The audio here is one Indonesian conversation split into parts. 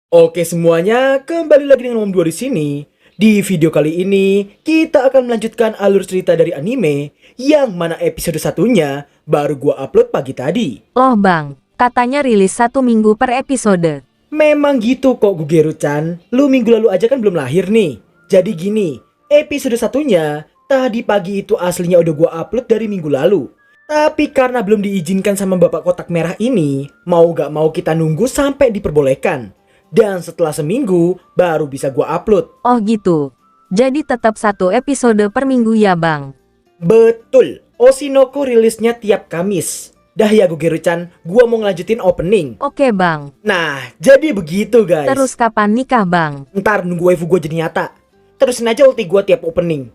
Oke semuanya, kembali lagi dengan Om Dua di sini. Di video kali ini, kita akan melanjutkan alur cerita dari anime yang mana episode satunya baru gua upload pagi tadi. Loh bang, katanya rilis 1 minggu per episode. Memang gitu kok Gugeru-chan, lu minggu lalu aja kan belum lahir nih. Jadi gini, episode satunya tadi pagi itu aslinya udah gua upload dari minggu lalu. Tapi karena belum diizinkan sama bapak kotak merah ini, mau gak mau kita nunggu sampai diperbolehkan. Dan setelah seminggu, baru bisa gua upload. Oh gitu. Jadi tetap 1 episode per minggu ya bang. Betul, Oshinoko rilisnya tiap Kamis. Dah ya Gugeru-chan, gua mau ngelanjutin opening. Oke bang. Nah, jadi begitu guys. Terus kapan nikah bang? Ntar nunggu waifu gua jadi nyata. Terusin aja ulti gua tiap opening.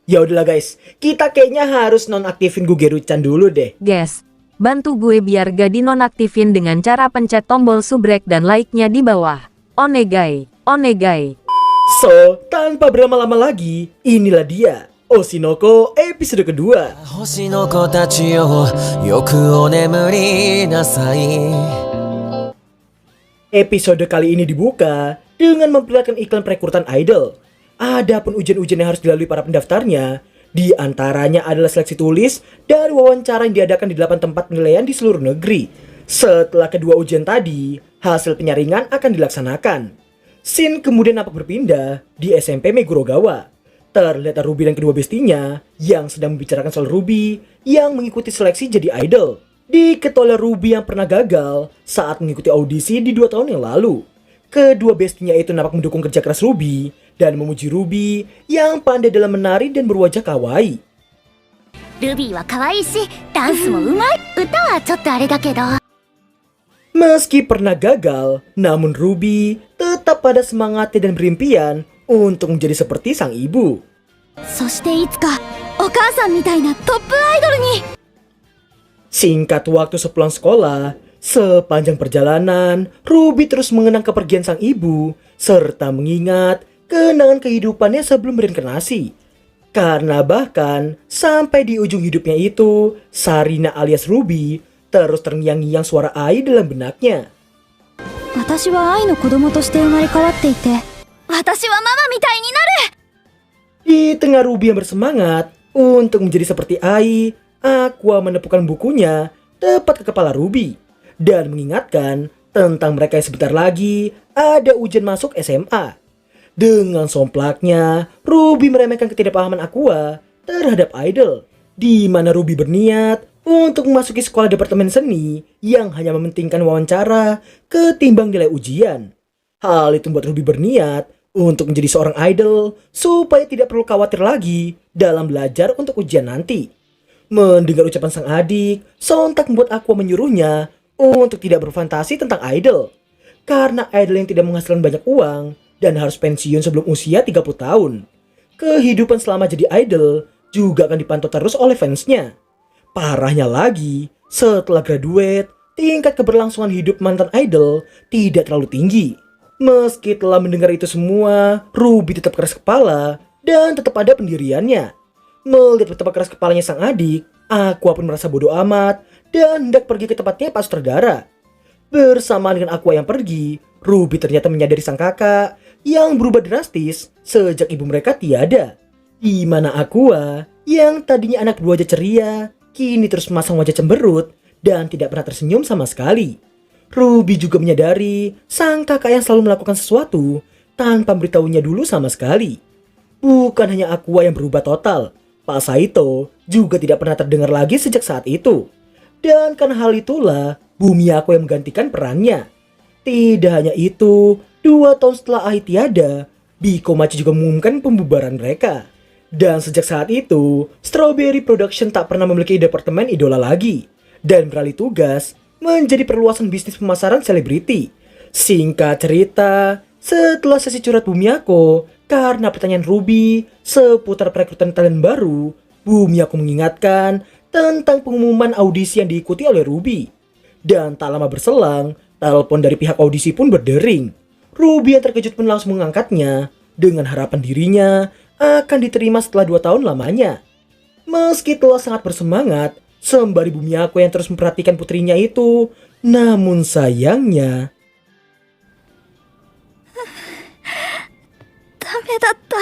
Ya udahlah guys, kita kayaknya harus nonaktifin Gugeru-chan dulu deh. Guys, bantu gue biar gak dinonaktifin dengan cara pencet tombol subrek dan like-nya di bawah. Onegai, onegai. So, tanpa berlama-lama lagi, inilah dia Oshinoko episode kedua. 星の子たちよ、よくお眠りなさい。 Episode kali ini dibuka dengan memperlihatkan iklan perekrutan idol. Adapun ujian-ujian yang harus dilalui para pendaftarnya, di antaranya adalah seleksi tulis dan wawancara yang diadakan di 8 tempat penilaian di seluruh negeri. Setelah kedua ujian tadi, hasil penyaringan akan dilaksanakan. Scene kemudian nampak berpindah di SMP Megurogawa. Terlihat Ruby dan kedua bestinya yang sedang membicarakan soal Ruby yang mengikuti seleksi jadi idol. Diketuai oleh Ruby yang pernah gagal saat mengikuti audisi di 2 tahun yang lalu. Kedua bestinya itu nampak mendukung kerja keras Ruby dan memuji Ruby yang pandai dalam menari dan berwajah kawaii. ルビーは可愛いし、ダンスもうまい。歌はちょっとあれだけど。 Meski pernah gagal, namun Ruby tetap pada semangatnya dan berimpian untuk menjadi seperti sang ibu. そしていつか、お母さんみたいなトップアイドルに。 Singkat waktu sepulang sekolah, sepanjang perjalanan, Ruby terus mengenang kepergian sang ibu serta mengingat kenangan kehidupannya sebelum berinkarnasi. Karena bahkan sampai di ujung hidupnya itu, Sarina alias Ruby terus terngiang-ngiang suara Ai dalam benaknya. 私は愛の子供として生まれ変わっていて、私はママみたいになる。 Di tengah Ruby yang bersemangat untuk menjadi seperti Ai, Aqua menepukkan bukunya tepat ke kepala Ruby dan mengingatkan tentang mereka yang sebentar lagi ada ujian masuk SMA. Dengan somplaknya, Ruby meremehkan ketidakpahaman Aqua terhadap idol, di mana Ruby berniat untuk memasuki sekolah departemen seni yang hanya mementingkan wawancara ketimbang nilai ujian. Hal itu membuat Ruby berniat untuk menjadi seorang idol supaya tidak perlu khawatir lagi dalam belajar untuk ujian nanti. Mendengar ucapan sang adik, sontak membuat Aqua menyuruhnya untuk tidak berfantasi tentang idol. Karena idol yang tidak menghasilkan banyak uang dan harus pensiun sebelum usia 30 tahun. Kehidupan selama jadi idol juga akan dipantau terus oleh fansnya. Parahnya lagi, setelah graduate, tingkat keberlangsungan hidup mantan idol tidak terlalu tinggi. Meski telah mendengar itu semua, Ruby tetap keras kepala dan tetap ada pendiriannya. Melihat betapa keras kepalanya sang adik, Aqua pun merasa bodoh amat dan hendak pergi ke tempatnya Pak Sutradara. Bersamaan dengan Aqua yang pergi, Ruby ternyata menyadari sang kakak yang berubah drastis sejak ibu mereka tiada. Di mana Aqua yang tadinya anak berwajah ceria, kini terus memasang wajah cemberut dan tidak pernah tersenyum sama sekali. Ruby juga menyadari sang kakak yang selalu melakukan sesuatu tanpa memberitahunya dulu sama sekali. Bukan hanya Aqua yang berubah total, Pak Saito juga tidak pernah terdengar lagi sejak saat itu. Dan karena hal itulah, Bumiyako yang menggantikan perannya. Tidak hanya itu, 2 tahun setelah Ai tiada, Bikomachi juga mengumumkan pembubaran mereka. Dan sejak saat itu, Strawberry Production tak pernah memiliki departemen idola lagi. Dan beralih tugas menjadi perluasan bisnis pemasaran selebriti. Singkat cerita, setelah sesi curhat Bumiyako, karena pertanyaan Ruby seputar perekrutan talent baru, Bumiyako mengingatkan tentang pengumuman audisi yang diikuti oleh Ruby. Dan tak lama berselang, telepon dari pihak audisi pun berdering. Ruby yang terkejut pun langsung mengangkatnya dengan harapan dirinya akan diterima setelah 2 tahun lamanya. Meski telah sangat bersemangat, sembari Bumiyako yang terus memperhatikan putrinya itu, namun sayangnya だった。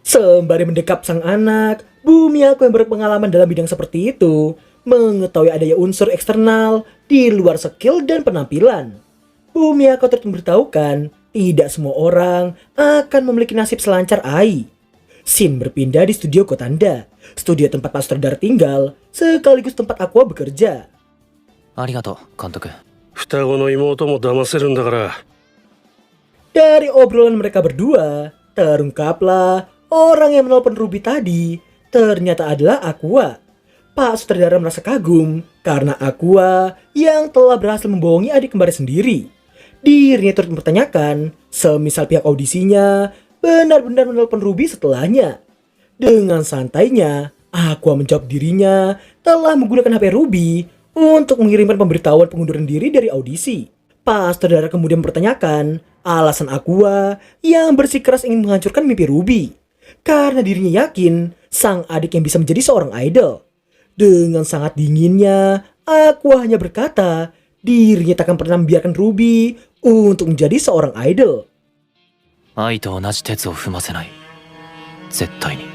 Sembari mendekap sang anak, Bumiyako yang berpengalaman dalam bidang seperti itu mengetahui adanya unsur eksternal di luar skill dan penampilan. Bumiyako terus memberitahukan tidak semua orang akan memiliki nasib selancar Ai. Shin berpindah di studio Kotanda, studio tempat Pak Sutradara tinggal, sekaligus tempat Aqua bekerja. ありがとう、監督。双子の妹も騙せるんだから。 Dari obrolan mereka berdua, terungkaplah orang yang menelpon Ruby tadi ternyata adalah Aqua. Pak Sutradara merasa kagum karena Aqua yang telah berhasil membohongi adik kembarnya sendiri. Dirinya turut mempertanyakan semisal pihak audisinya benar-benar menelpon Ruby setelahnya. Dengan santainya, Aqua menjawab dirinya telah menggunakan HP Ruby untuk mengirimkan pemberitahuan pengunduran diri dari audisi. Pak Sutradara kemudian mempertanyakan alasan Aqua yang bersikeras ingin menghancurkan mimpi Ruby. Karena dirinya yakin sang adik yang bisa menjadi seorang idol. Dengan sangat dinginnya, Aqua hanya berkata dirinya takkan pernah membiarkan Ruby untuk menjadi seorang idol. 愛と同じ鉄を踏ませない。絶対に。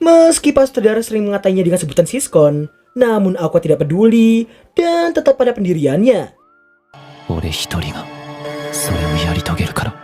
Meski Pak Sutradara sering mengatainya dengan sebutan siskon, namun Aqua tidak peduli dan tetap pada pendiriannya. 俺一人がそれをやり遂げるから。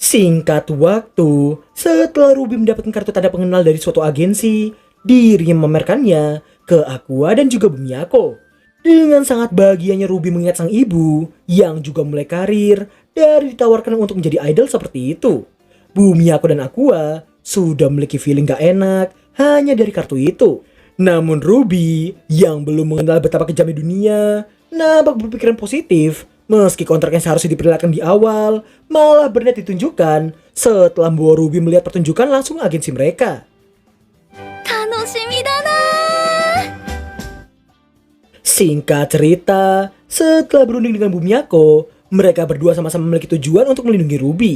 Singkat waktu, setelah Ruby mendapatkan kartu tanda pengenal dari suatu agensi, dirinya memamerkannya ke Aqua dan juga Bumiyako. Dengan sangat bahagianya Ruby mengingat sang ibu yang juga mulai karir dari ditawarkan untuk menjadi idol seperti itu. Bumiyako dan Aqua sudah memiliki feeling gak enak hanya dari kartu itu. Namun Ruby yang belum mengenal betapa kejamnya dunia nampak berpikiran positif. Meski kontrak yang seharusnya diperlihatkan di awal malah berniat ditunjukkan setelah membawa Ruby melihat pertunjukan langsung agensi mereka. 楽しみだな。 Singkat cerita, setelah berunding dengan Bumiyako, mereka berdua sama-sama memiliki tujuan untuk melindungi Ruby.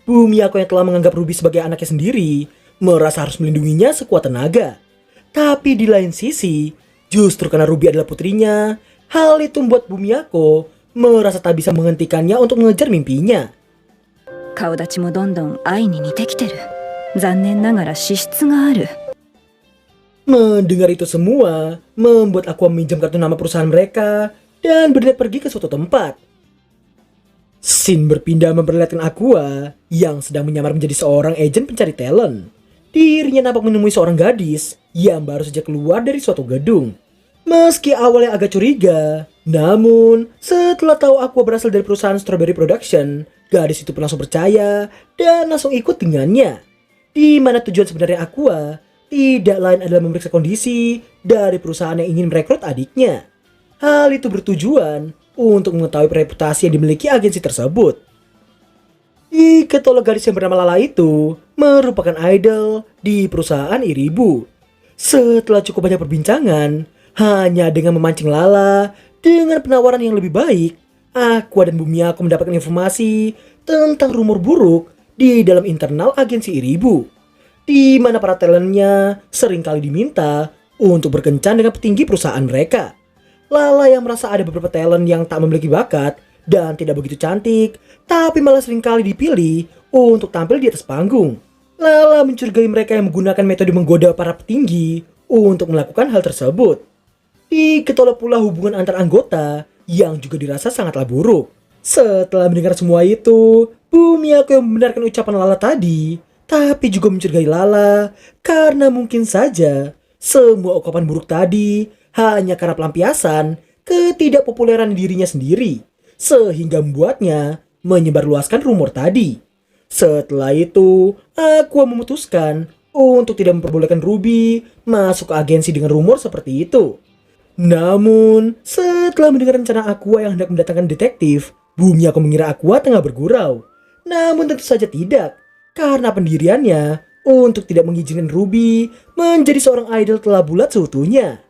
Bumiyako yang telah menganggap Ruby sebagai anaknya sendiri merasa harus melindunginya sekuat tenaga. Tapi di lain sisi, justru karena Ruby adalah putrinya, hal itu membuat Bumiyako merasa tak bisa menghentikannya untuk mengejar mimpinya. 顔立ちもどんどん愛に似てきてる。残念ながら資質がある。 Mendengar itu semua, membuat Aqua meminjam kartu nama perusahaan mereka dan berniat pergi ke suatu tempat. Shin berpindah memperlihatkan Aqua yang sedang menyamar menjadi seorang agen pencari talent. Dirinya nampak menemui seorang gadis yang baru saja keluar dari suatu gedung. Meski awalnya agak curiga, namun setelah tahu Aqua berasal dari perusahaan Strawberry Production, gadis itu pun langsung percaya dan langsung ikut dengannya. Di mana tujuan sebenarnya Aqua tidak lain adalah memeriksa kondisi dari perusahaan yang ingin merekrut adiknya. Hal itu bertujuan untuk mengetahui reputasi yang dimiliki agensi tersebut. Diketahui gadis yang bernama Lala itu merupakan idol di perusahaan Iribu. Setelah cukup banyak perbincangan, hanya dengan memancing Lala dengan penawaran yang lebih baik, Aqua dan Bumiyako mendapatkan informasi tentang rumor buruk di dalam internal agensi Iribu, di mana para talentnya seringkali diminta untuk berkencan dengan petinggi perusahaan mereka. Lala yang merasa ada beberapa talent yang tak memiliki bakat dan tidak begitu cantik, tapi malah seringkali dipilih untuk tampil di atas panggung. Lala mencurigai mereka yang menggunakan metode menggoda para petinggi untuk melakukan hal tersebut. Diketahui pula hubungan antar anggota yang juga dirasa sangatlah buruk. Setelah mendengar semua itu, Bumiyako yang membenarkan ucapan Lala tadi, tapi juga mencurigai Lala karena mungkin saja semua ungkapan buruk tadi hanya karena pelampiasan ketidakpopuleran dirinya sendiri, sehingga membuatnya menyebarluaskan rumor tadi. Setelah itu, Aqua memutuskan untuk tidak memperbolehkan Ruby masuk ke agensi dengan rumor seperti itu. Namun, setelah mendengar rencana Aqua yang hendak mendatangkan detektif, Bumiyako mengira Aqua tengah bergurau. Namun tentu saja tidak, karena pendiriannya untuk tidak mengizinkan Ruby menjadi seorang idol telah bulat seutuhnya.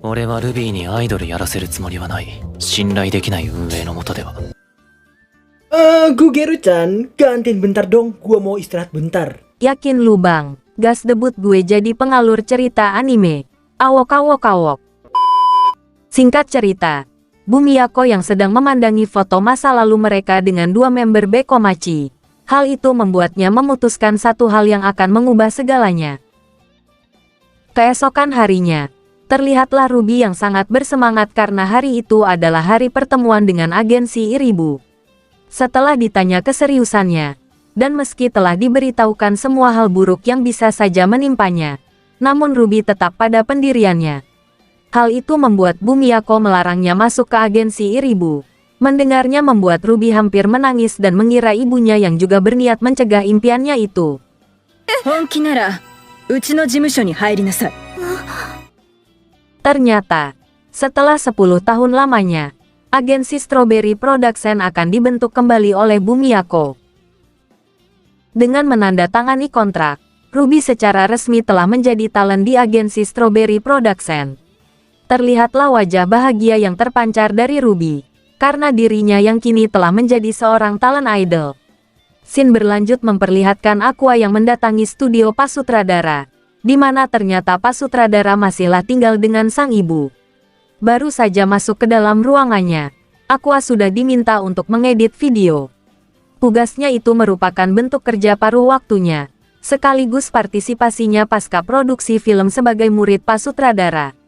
俺はルビーにアイドルやらせるつもりはない。信頼できない運営の下では。Gugeru-chan, gantiin bentar dong, gua mau istirahat bentar. Yakin lu bang, gas debut gue jadi pengalur cerita anime. Awok. Singkat cerita, Bumiyako yang sedang memandangi foto masa lalu mereka dengan dua member Bekomachi Hal itu membuatnya memutuskan satu hal yang akan mengubah segalanya. Keesokan harinya, terlihatlah Ruby yang sangat bersemangat karena hari itu adalah hari pertemuan dengan agensi Iribu. Setelah ditanya keseriusannya, dan meski telah diberitahukan semua hal buruk yang bisa saja menimpanya, namun Ruby tetap pada pendiriannya. Hal itu membuat Bumiyako melarangnya masuk ke agensi Iribu. Mendengarnya membuat Ruby hampir menangis dan mengira ibunya yang juga berniat mencegah impiannya itu. 本気ならうちの事務所に入りなさい。 Ternyata, setelah 10 tahun lamanya, agensi Strawberry Production akan dibentuk kembali oleh Bumiyako. Dengan menandatangani kontrak, Ruby secara resmi telah menjadi talent di agensi Strawberry Production. Terlihatlah wajah bahagia yang terpancar dari Ruby, karena dirinya yang kini telah menjadi seorang talent idol. Scene berlanjut memperlihatkan Aqua yang mendatangi studio Pak Sutradara, di mana ternyata Pak Sutradara masihlah tinggal dengan sang ibu. Baru saja masuk ke dalam ruangannya, Aqua sudah diminta untuk mengedit video. Tugasnya itu merupakan bentuk kerja paruh waktunya, sekaligus partisipasinya pasca produksi film sebagai murid Pak Sutradara.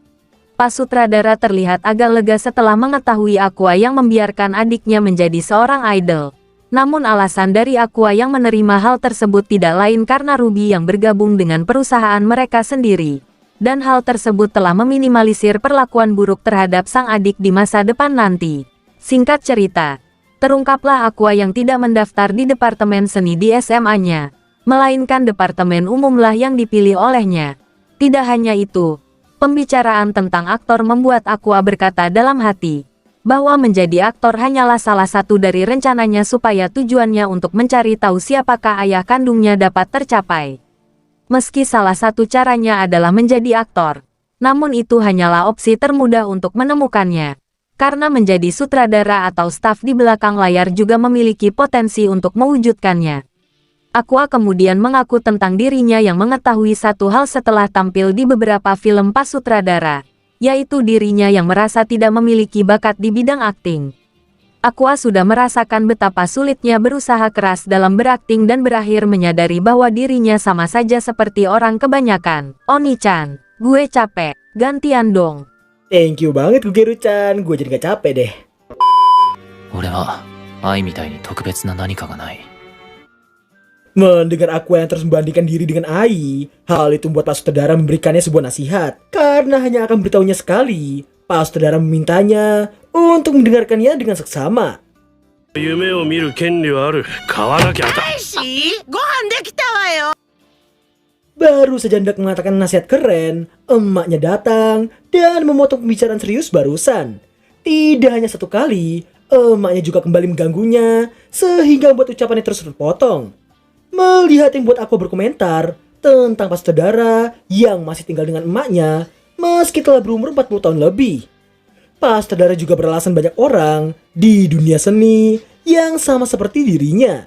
Pak Sutradara terlihat agak lega setelah mengetahui Aqua yang membiarkan adiknya menjadi seorang idol. Namun alasan dari Aqua yang menerima hal tersebut tidak lain karena Ruby yang bergabung dengan perusahaan mereka sendiri. Dan hal tersebut telah meminimalisir perlakuan buruk terhadap sang adik di masa depan nanti. Singkat cerita, terungkaplah Aqua yang tidak mendaftar di departemen seni di SMA-nya, melainkan departemen umumlah yang dipilih olehnya. Tidak hanya itu, pembicaraan tentang aktor membuat Aqua berkata dalam hati, bahwa menjadi aktor hanyalah salah satu dari rencananya supaya tujuannya untuk mencari tahu siapakah ayah kandungnya dapat tercapai. Meski salah satu caranya adalah menjadi aktor, namun itu hanyalah opsi termudah untuk menemukannya. Karena menjadi sutradara atau staf di belakang layar juga memiliki potensi untuk mewujudkannya. Aqua kemudian mengaku tentang dirinya yang mengetahui satu hal setelah tampil di beberapa film Pak Sutradara, yaitu dirinya yang merasa tidak memiliki bakat di bidang akting. Aqua sudah merasakan betapa sulitnya berusaha keras dalam berakting dan berakhir menyadari bahwa dirinya sama saja seperti orang kebanyakan. Oni-chan, gue capek, gantian dong. Thank you banget Gugeru-chan, gue jadi gak capek deh. 俺は愛みたいに特別な何かがない。 Mendengar Aqua yang terus membandingkan diri dengan Ai, hal itu membuat Pak Sutradara memberikannya sebuah nasihat. Karena hanya akan beritahunya sekali, Pak Sutradara memintanya untuk mendengarkannya dengan seksama. 夢を見る権利はある。買わなきゃだ。 Baru saja hendak mengatakan nasihat keren, emaknya datang dan memotong pembicaraan serius barusan. Tidak hanya satu kali, emaknya juga kembali mengganggunya, sehingga membuat ucapannya terus terpotong. Melihat yang buat aku berkomentar tentang Pak Sutradara yang masih tinggal dengan emaknya meski telah berumur 40 tahun lebih. Pak Sutradara juga beralasan banyak orang di dunia seni yang sama seperti dirinya.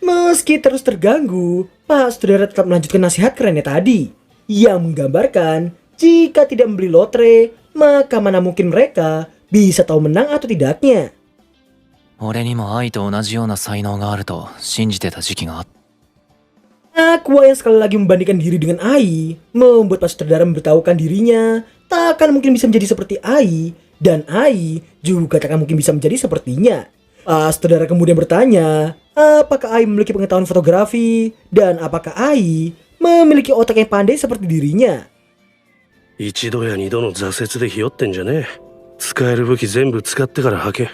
Meski terus terganggu, Pak Sutradara tetap melanjutkan nasihat kerennya tadi yang menggambarkan jika tidak membeli lotre, maka mana mungkin mereka bisa tahu menang atau tidaknya. 俺にも愛と同じような才能があると信じてた時期があった。 Aqua yang sekali lagi membandingkan diri dengan Ai membuat Pak Sutradara memberitahukan dirinya tak akan mungkin bisa menjadi seperti Ai, dan Ai juga tak akan mungkin bisa menjadi sepertinya. Pak Sutradara kemudian bertanya, apakah Ai memiliki pengetahuan fotografi dan apakah Ai memiliki otak yang pandai seperti dirinya. 一度や二度の挫折でひよってんじゃねえ。使える武器全部使ってから吐け。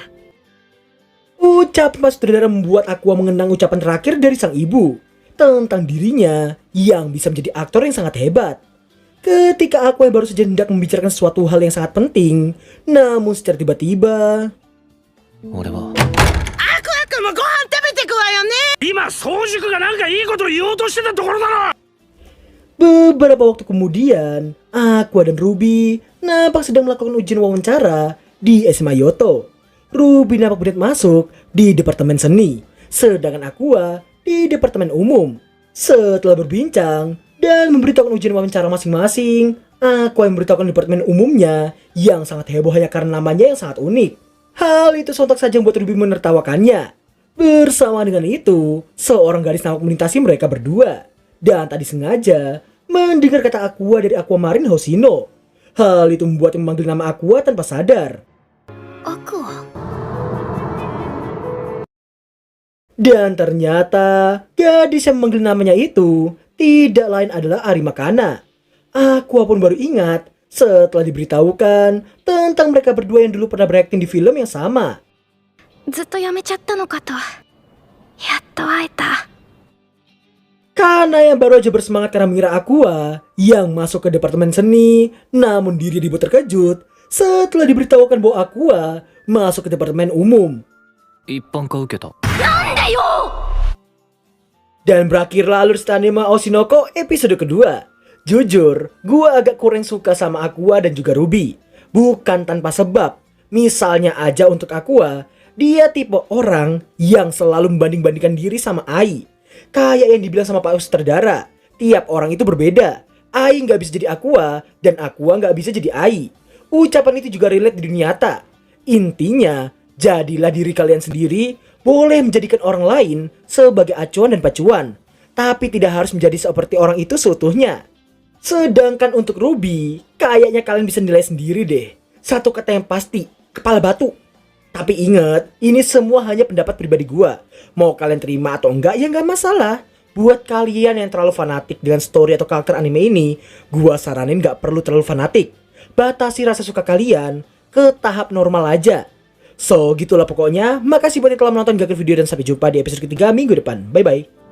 Ucapan Pak Sutradara membuat Aqua mengenang ucapan terakhir dari sang ibu tentang dirinya yang bisa menjadi aktor yang sangat hebat. Ketika Aqua yang baru saja hendak membicarakan sesuatu hal yang sangat penting, namun secara tiba-tiba 俺は 今早熟がなんかいいこと言おうとしてたところだろ。 beberapa waktu kemudian, Aqua dan Ruby nampak sedang melakukan ujian wawancara di SMA Yoto. Ruby nampak berniat masuk di departemen seni, sedangkan Aqua di departemen umum. Setelah berbincang dan memberitahukan ujian wawancara masing-masing, Aqua yang memberitahukan departemen umumnya yang sangat heboh hanya karena namanya yang sangat unik. Hal itu sontak saja membuat Ruby menertawakannya. Bersama dengan itu, seorang gadis nampak melintasi mereka berdua. Dan tadi sengaja mendengar kata Aqua dari Aquamarine Hoshino. Hal itu membuatnya memanggil nama Aqua tanpa sadar. アクア Dan ternyata gadis yang memanggil namanya itu tidak lain adalah Arimakana. Aqua pun baru ingat setelah diberitahukan tentang mereka berdua yang dulu pernah berakting di film yang sama. ずっとやめちゃったのかと。やっと会えた。 Kana yang baru aja bersemangat karena mengira Aqua yang masuk ke departemen seni, namun diri dibuat terkejut setelah diberitahukan bahwa Aqua masuk ke departemen umum. 一般化受けた。 Dan berakhirlah alur cerita anime Oshinoko episode kedua. Jujur, gua agak kurang suka sama Aqua dan juga Ruby. Bukan tanpa sebab. Misalnya aja untuk Aqua, dia tipe orang yang selalu membanding-bandingkan diri sama Ai. Kayak yang dibilang sama Pak Sutradara, tiap orang itu berbeda. Ai nggak bisa jadi Aqua, dan Aqua nggak bisa jadi Ai. Ucapan itu juga relate di dunia nyata. Intinya, jadilah diri kalian sendiri, boleh menjadikan orang lain sebagai acuan dan pacuan, tapi tidak harus menjadi seperti orang itu seutuhnya. Sedangkan untuk Ruby, kayaknya kalian bisa nilai sendiri deh. Satu kata yang pasti, kepala batu. Tapi ingat, ini semua hanya pendapat pribadi gua. Mau kalian terima atau enggak ya nggak masalah. Buat kalian yang terlalu fanatik dengan story atau karakter anime ini, gua saranin nggak perlu terlalu fanatik. Batasi rasa suka kalian ke tahap normal aja. So gitulah pokoknya. Makasih buat yang telah menonton gagal video dan sampai jumpa di episode ketiga minggu depan. Bye bye.